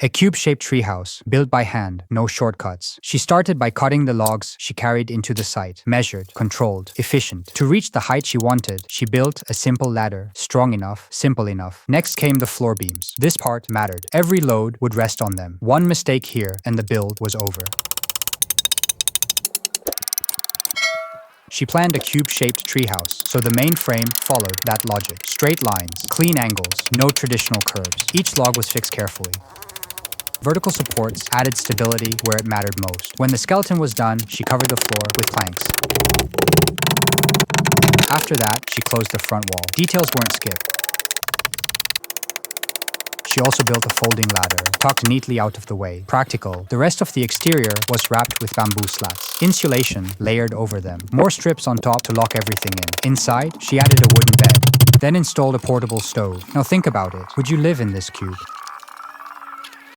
A cube-shaped treehouse, built by hand, no shortcuts. She started by cutting the logs she carried into the site, measured, controlled, efficient. To reach the height she wanted, she built a simple ladder, strong enough, simple enough. Next came the floor beams. This part mattered. Every load would rest on them. One mistake here, and the build was over. She planned a cube-shaped treehouse, so the main frame followed that logic. Straight lines, clean angles, no traditional curves. Each log was fixed carefully. Vertical supports added stability where it mattered most. When the skeleton was done, she covered the floor with planks. After that, she closed the front wall. Details weren't skipped. She also built a folding ladder, tucked neatly out of the way. Practical. The rest of the exterior was wrapped with bamboo slats. Insulation layered over them. More strips on top to lock everything in. Inside, she added a wooden bed, then installed a portable stove. Now think about it. Would you live in this cube?